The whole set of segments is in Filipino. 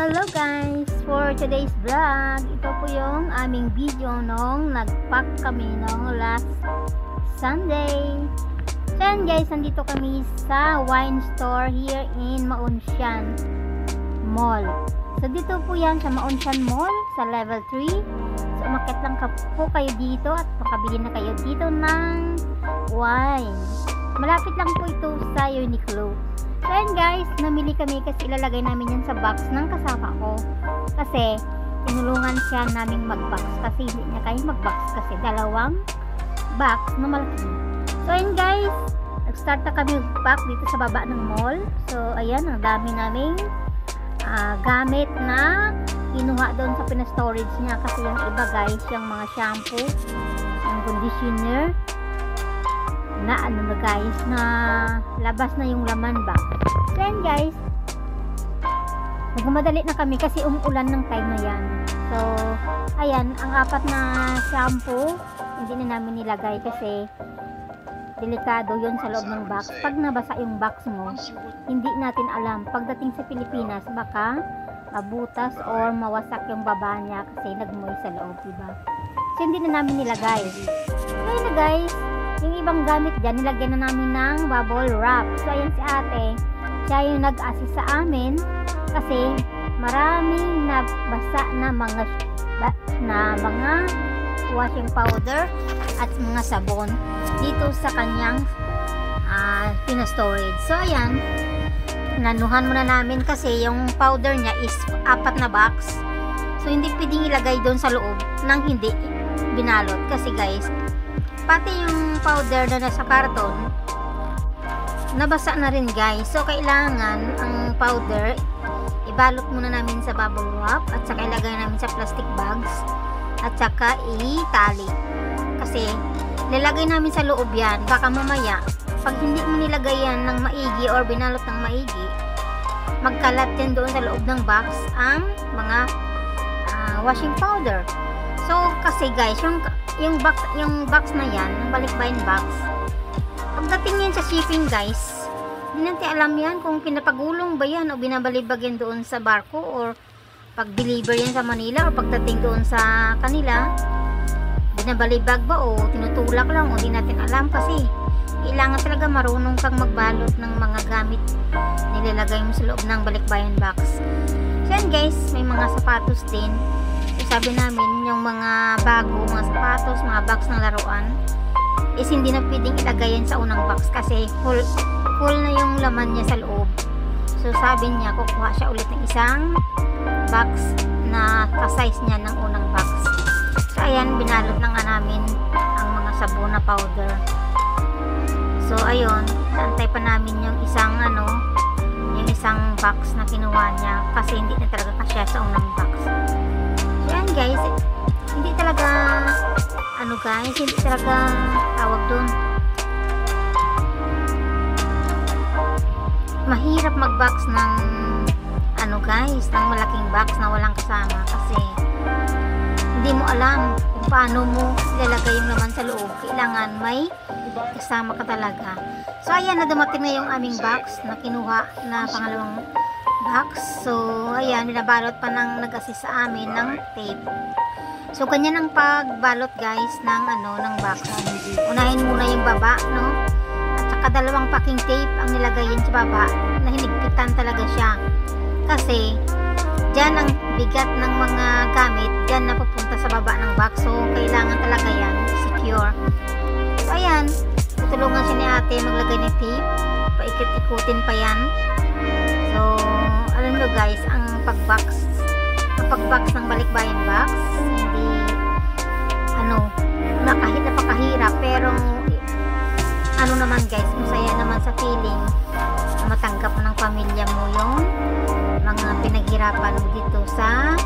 Hello guys! For today's vlog, ito po yung aming video nung nagpack kami nung last Sunday. So yan guys, nandito kami sa wine store here in Maunsian Mall. So dito po yan sa Maunsian Mall sa level 3. So umakyat lang po kayo dito at makabili na kayo dito ng wine. Malapit lang po ito sa Uniqlo. So yan guys, namili kami kasi ilalagay namin yan sa box ng kasama ko. Kasi tinulungan siya naming mag-box kasi hindi niya kaya mag-box kasi dalawang box na malaki. So yan guys, nag-start na kami mag-pack dito sa baba ng mall. So ayan, ang dami naming gamit na kinuha doon sa pinastorage niya kasi yung iba guys, yung mga shampoo, yung conditioner na ano na guys, na labas na yung laman ba. So yan guys, nagmamadali na kami kasi umuulan ng time na yan. So ayan, ang apat na shampoo hindi na namin nilagay kasi delikado yun sa loob ng box. Pag nabasa yung box mo, hindi natin alam pagdating sa Pilipinas baka mabutas or mawasak yung baba niya kasi nagmoy sa loob, diba? So hindi na namin nilagay. So yun na guys, yung ibang gamit dyan, nilagyan na namin ng bubble wrap. So ayan si ate, siya yung nag-assist sa amin kasi maraming nabasa na mga washing powder at mga sabon dito sa kanyang pinastorage. So ayan, nanuhan muna namin kasi yung powder niya is 4 na box. So hindi pwedeng ilagay doon sa loob nang hindi binalot kasi guys, pati yung powder na nasa karton nabasa na rin guys. So kailangan ang powder ibalot muna namin sa bubble wrap at saka ilagay namin sa plastic bags at saka itali kasi lalagay namin sa loob yan. Baka mamaya pag hindi mo nilagay yan ng maigi or binalot ng maigi, magkalat yan doon sa loob ng box ang mga washing powder. So kasi guys, yung box na yan, yung balikbayan box, pagdating yan sa shipping guys, hindi natin alam yan kung pinapagulong ba yan o binabalibag yan doon sa barko or pag-deliver yan sa Manila o pagdating doon sa kanila, binabalibag ba o tinutulak lang o hindi natin alam kasi kailangan talaga marunong kang magbalot ng mga gamit nilalagay mo sa loob ng balikbayan box. So yan guys, may mga sapatos din. So sabi namin yung mga bago, mga sapatos, mga box ng laruan is hindi na pwedeng ilagay yan sa unang box kasi full na yung laman niya sa loob. So sabi niya kukuha siya ulit ng isang box na ka-size niya ng unang box. So ayan, binalot na nga namin ang mga sabon na powder. So ayun, naantay pa namin yung isang yung isang box na kinuha niya kasi hindi na talaga kasya sa unang box. So yan guys, hindi talaga guys, hindi talaga tawag dun, mahirap mag-box ng guys, ng malaking box na walang kasama kasi hindi mo alam kung paano mo ilalagay yung laman sa loob. Kailangan may kasama ka talaga. So ayan, na dumating na yung aming box na kinuha na pangalawang box. So ayan, binabalot pa ng nag-assist sa amin ng tape. So ganyan ang pagbalot guys ng ng box. Unahin muna yung baba, no? At saka dalawang packing tape ang nilagay yun sa baba na hinigpitan talaga siya. Kasi dyan ang bigat ng mga gamit, dyan na pupunta sa baba ng box. So kailangan talaga yan secure. So ayan, tutulungan siya ni ate maglagay ng tape, paikot-ikutin pa yan. So alam nyo guys, ang pag-box ng balikbayan box, hindi napakahirap, pero naman guys, masaya naman sa feeling na matanggap ng pamilya mo yung mga pinaghirapan mo dito sa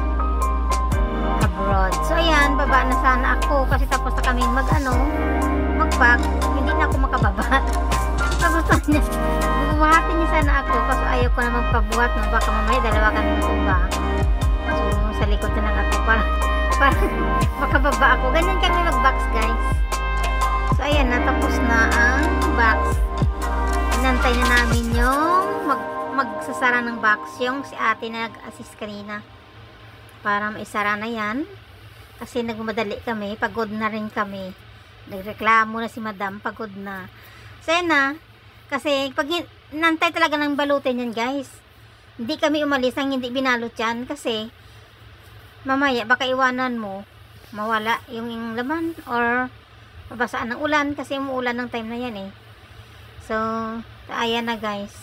abroad. So ayan, baba na sana ako kasi tapos na kaming mag-pack, hindi na ako makababa. Tapos niya, bubuhatin niya sana ako kasi ayaw ko na magpabuhat na baka mamaya dalawa kami matumba. So sa likod na lang ako para makababa ako. Ganyan kami mag-box guys. So ayan, natapos na ang box. Inantay na namin yung magsasara ng box, yung si ate na nag-assist kanina para maisara na yan kasi nagmadali kami, pagod na rin kami, nagreklamo na si madam, pagod na. So yan na, kasi pag nantay talaga ng balutin yan guys, hindi kami umalis nang hindi binalot yan kasi mamaya baka iwanan mo, mawala yung laman or mabasaan ng ulan kasi umuulan ng time na yan eh. So ayan na guys,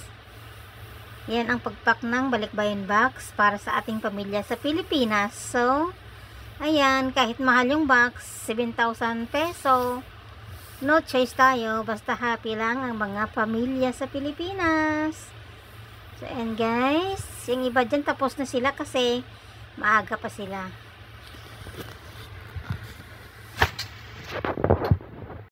yan ang pagpak ng balikbayan box para sa ating pamilya sa Pilipinas. So ayan, kahit mahal yung box, 7,000 peso, no choice tayo, basta happy lang ang mga pamilya sa Pilipinas. So and guys, yung iba dyan tapos na sila kasi maaga pa sila.